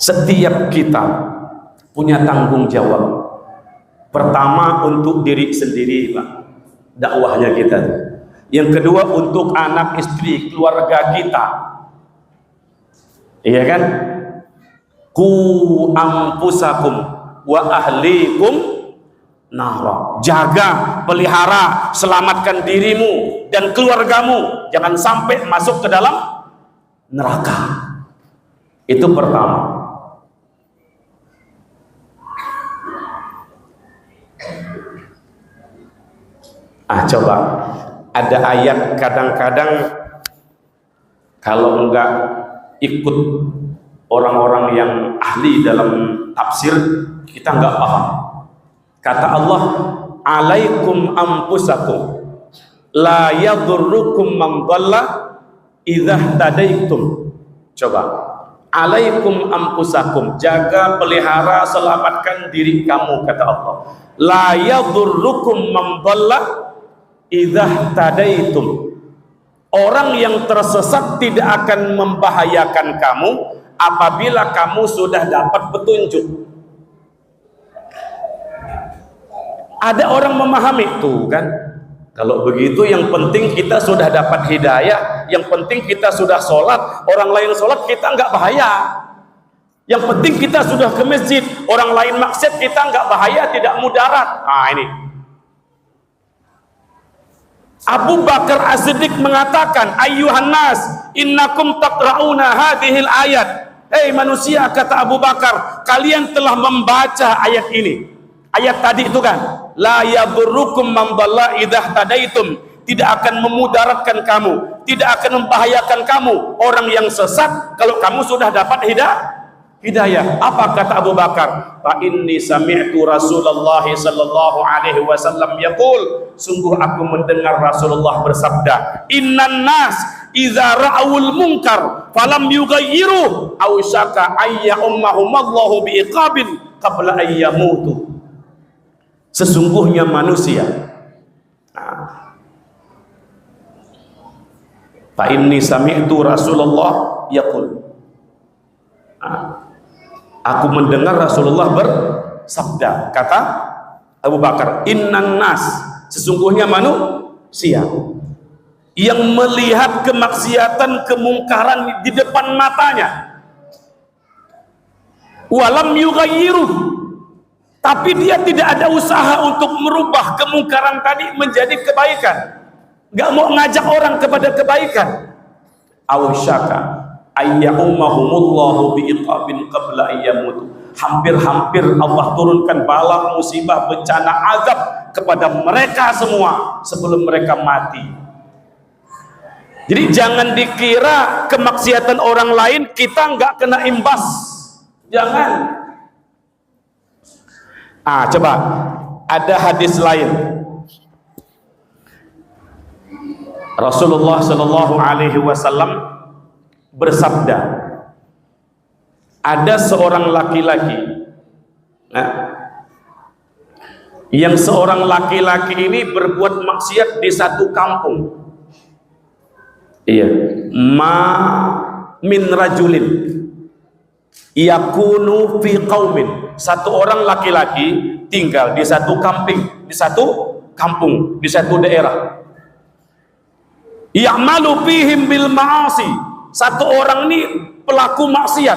Setiap kita punya tanggung jawab. Pertama untuk diri sendiri, Pak, dakwahnya kita. Yang kedua untuk anak, istri, keluarga kita. Iya kan? Ku ampusakum wa ahlikum nara. Jaga, pelihara, selamatkan dirimu dan keluargamu, jangan sampai masuk ke dalam neraka. Itu pertama. Coba ada ayat kadang-kadang kalau enggak ikut orang-orang yang ahli dalam tafsir, kita enggak paham. Kata Allah, alaikum anfusakum la yadurrukum man dhalla idza tadaitum. Coba, alaikum anfusakum, jaga, pelihara, selamatkan diri kamu, kata Allah. La yadurrukum man dhalla idza tadaitum. Orang yang tersesat tidak akan membahayakan kamu apabila kamu sudah dapat petunjuk. Ada orang memahami tuh kan, kalau begitu yang penting kita sudah dapat hidayah, yang penting kita sudah sholat, orang lain sholat kita nggak bahaya. Yang penting kita sudah ke masjid, orang lain maksiat kita nggak bahaya, tidak mudarat. Ini Abu Bakar As-Siddiq mengatakan, ayyuhan nas innakum taqra'una hadhil ayat. Hei manusia, kata Abu Bakar, kalian telah membaca ayat ini. Ayat tadi itu kan, la yadurrukum man dhalla idza tadaitum. Tidak akan memudaratkan kamu, tidak akan membahayakan kamu orang yang sesat kalau kamu sudah dapat hidayah. Apa kata Abu Bakar? Fa inni sami'tu Rasulullah sallallahu alaihi wasallam yaqul, sungguh aku mendengar Rasulullah bersabda, innan nas idza ra'awul munkar falam yughayyiru aw syaka ayya ummahumallahu biiqabil qabla ayyamutu. Sesungguhnya manusia, fa inni sami'tu Rasulullah yaqul, aku mendengar Rasulullah bersabda, kata Abu Bakar, innan nas, sesungguhnya manusia yang melihat kemaksiatan, kemungkaran di depan matanya, walam yughayyiru, tapi dia tidak ada usaha untuk merubah kemungkaran tadi menjadi kebaikan, gak mau ngajak orang kepada kebaikan. Awsyaka ayyahumahumullahu biiqabin qabla ayyamutu. Hampir-hampir Allah turunkan bala, musibah, bencana, azab kepada mereka semua sebelum mereka mati. Jadi jangan dikira kemaksiatan orang lain kita nggak kena imbas. Jangan. Coba ada hadis lain. Rasulullah Shallallahu Alaihi Wasallam bersabda, ada seorang laki-laki, yang seorang laki-laki ini berbuat maksiat di satu kampung. Iya, ma min rajulin yakunu fi qaumin. Satu orang laki-laki tinggal di satu kampung, di satu daerah. Ya'malu fihim bil ma'asi. Satu orang ini pelaku maksiat.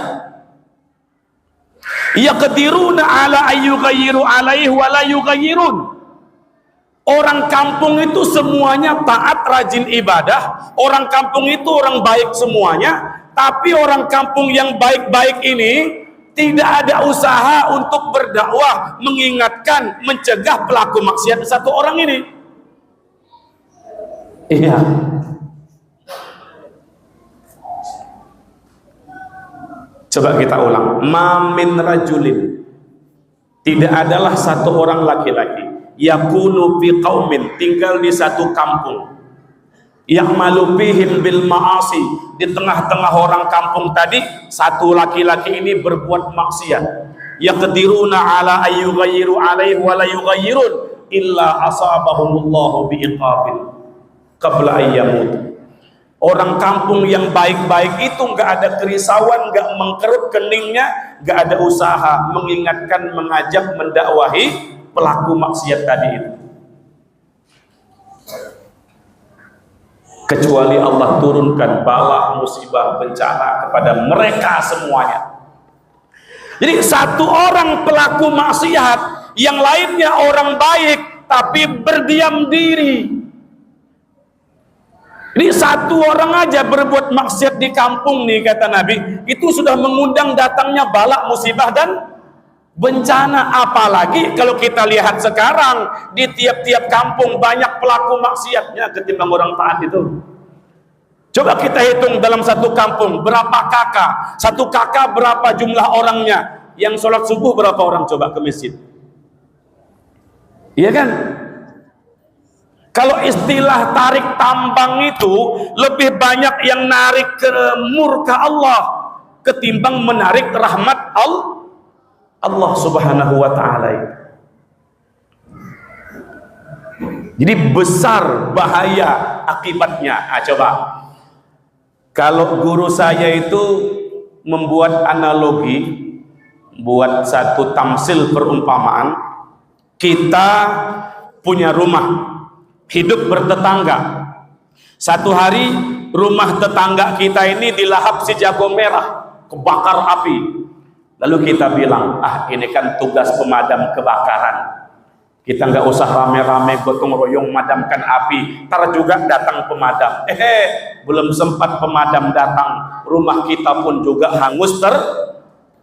Yaqdiruna ala ayyughayyiru alaihi wa la yughayyirun. Orang kampung itu semuanya taat, rajin ibadah. Orang kampung itu orang baik semuanya. Tapi orang kampung yang baik-baik ini tidak ada usaha untuk berdakwah, mengingatkan, mencegah pelaku maksiat satu orang ini. Iya. Coba kita ulang. Ma min rajulin, tidak adalah satu orang laki-laki, yakunu fi qaumin, tinggal di satu kampung, ya'malu fihim bil ma'asi, di tengah-tengah orang kampung tadi satu laki-laki ini berbuat maksiat. Yaqdiruna ala ayyughayyiru alaihi wa la yughayyirun illa asabahumullahu biiqabil qabla ayyamut. Orang kampung yang baik-baik itu nggak ada kerisauan, nggak mengkerut keningnya, nggak ada usaha mengingatkan, mengajak, mendakwahi pelaku maksiat tadi itu. Kecuali Allah turunkan bala, musibah, bencana kepada mereka semuanya. Jadi satu orang pelaku maksiat, yang lainnya orang baik tapi berdiam diri. Ini satu orang aja berbuat maksiat di kampung nih, kata Nabi, itu sudah mengundang datangnya bala, musibah dan bencana. Apalagi kalau kita lihat sekarang di tiap-tiap kampung banyak pelaku maksiatnya ketimbang orang taat itu. Coba kita hitung dalam satu kampung berapa kakak, satu kakak berapa jumlah orangnya, yang sholat subuh berapa orang coba ke masjid? Iya kan? Kalau istilah tarik tambang itu lebih banyak yang narik ke murka Allah ketimbang menarik rahmat Allah Subhanahu wa ta'ala. Jadi besar bahaya akibatnya. Coba kalau guru saya itu membuat analogi, buat satu tamsil perumpamaan, kita punya rumah, hidup bertetangga. Satu hari rumah tetangga kita ini dilahap si jago merah, kebakar api. Lalu kita bilang, ini kan tugas pemadam kebakaran, kita nggak usah rame-rame gotong royong madamkan api, ntar juga datang pemadam. Belum sempat pemadam datang, rumah kita pun juga hangus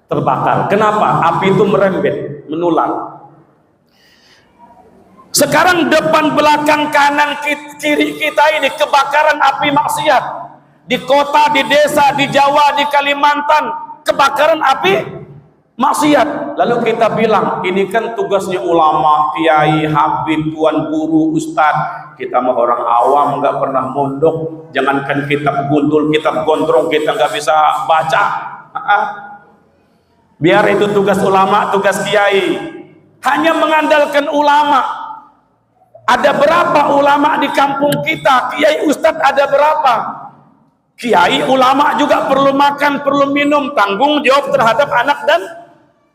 terbakar. Kenapa? Api itu merembet, menular. Sekarang depan, belakang, kanan, kiri kita ini kebakaran api maksiat. Di kota, di desa, di Jawa, di Kalimantan, kebakaran api maksiat. Lalu kita bilang, ini kan tugasnya ulama, kiai, habib, tuan guru, ustadz. Kita mah orang awam, nggak pernah mondok. Jangankan kitab gundul, kitab gondrong kita nggak bisa baca. Biar itu tugas ulama, tugas kiai. Hanya mengandalkan ulama. Ada berapa ulama di kampung kita? Kiai ustadz ada berapa? Kiai ulama juga perlu makan, perlu minum, tanggung jawab terhadap anak dan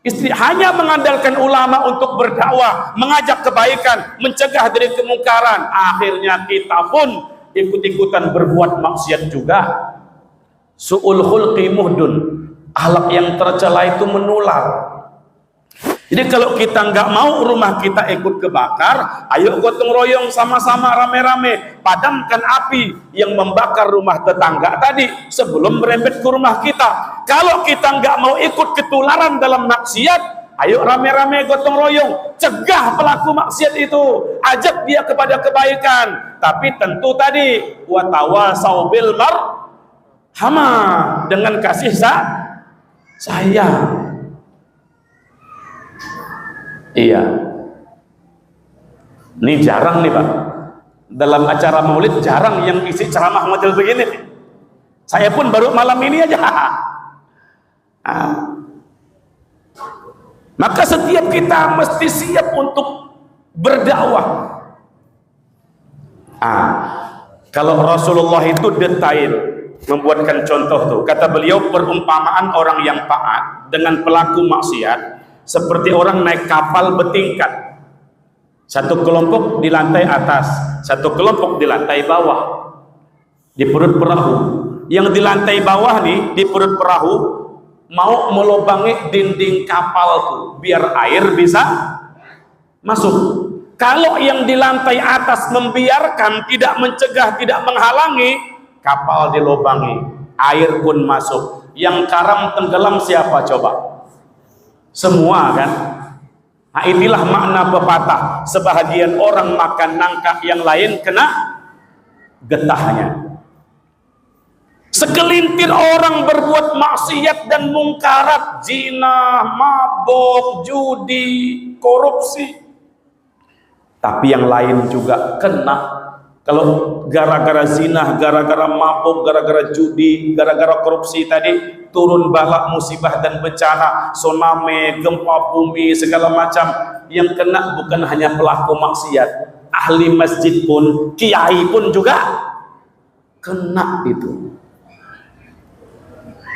istri. Hanya mengandalkan ulama untuk berdakwah, mengajak kebaikan, mencegah dari kemungkaran. Akhirnya kita pun ikut-ikutan berbuat maksiat juga. Su'ul khulqi muhdun, akhlak yang tercela itu menular. Jadi kalau kita nggak mau rumah kita ikut kebakar, ayo gotong royong sama-sama rame-rame padamkan api yang membakar rumah tetangga tadi sebelum merembet ke rumah kita. Kalau kita nggak mau ikut ketularan dalam maksiat, ayo rame-rame gotong royong cegah pelaku maksiat itu, ajak dia kepada kebaikan. Tapi tentu tadi watawasau bil marhamah, dengan kasih sayang. Iya, ini jarang nih Pak, dalam acara maulid jarang yang isi ceramah model begini nih. Saya pun baru malam ini aja. Maka setiap kita mesti siap untuk berdakwah. Kalau Rasulullah itu detail membuatkan contoh tuh, kata beliau, perumpamaan orang yang taat dengan pelaku maksiat seperti orang naik kapal bertingkat. Satu kelompok di lantai atas, satu kelompok di lantai bawah, di perut perahu. Yang di lantai bawah nih, di perut perahu, mau melubangi dinding kapal tuh biar air bisa masuk. Kalau yang di lantai atas membiarkan, tidak mencegah, tidak menghalangi, kapal dilubangi, air pun masuk. Yang karam tenggelam siapa coba? Semua kan? Nah, inilah makna pepatah, sebahagian orang makan nangka, yang lain kena getahnya. Segelintir orang berbuat maksiat dan mungkarat, zina, mabuk, judi, korupsi, tapi yang lain juga kena. Kalau gara-gara zina, gara-gara mabuk, gara-gara judi, gara-gara korupsi tadi, turun bala, musibah dan bencana, tsunami, gempa bumi, segala macam. Yang kena bukan hanya pelaku maksiat, ahli masjid pun, kiai pun juga kena itu.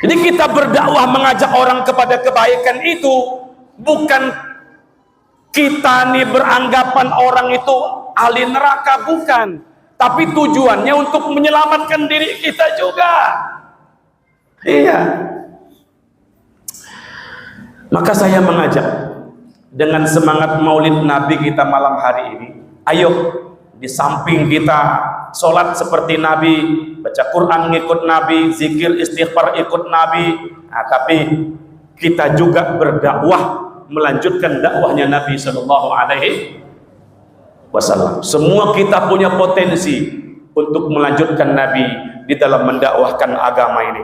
Jadi kita berdakwah mengajak orang kepada kebaikan itu bukan kita nih beranggapan orang itu ahli neraka, bukan. Tapi tujuannya untuk menyelamatkan diri kita juga. Iya. Maka saya mengajak dengan semangat maulid Nabi kita malam hari ini, ayo di samping kita sholat seperti Nabi, baca Quran ngikut Nabi, zikir istighfar ikut Nabi, nah, tapi kita juga berdakwah melanjutkan dakwahnya Nabi Shallallahu Alaihi Wasallam. Semua kita punya potensi untuk melanjutkan Nabi di dalam mendakwahkan agama ini.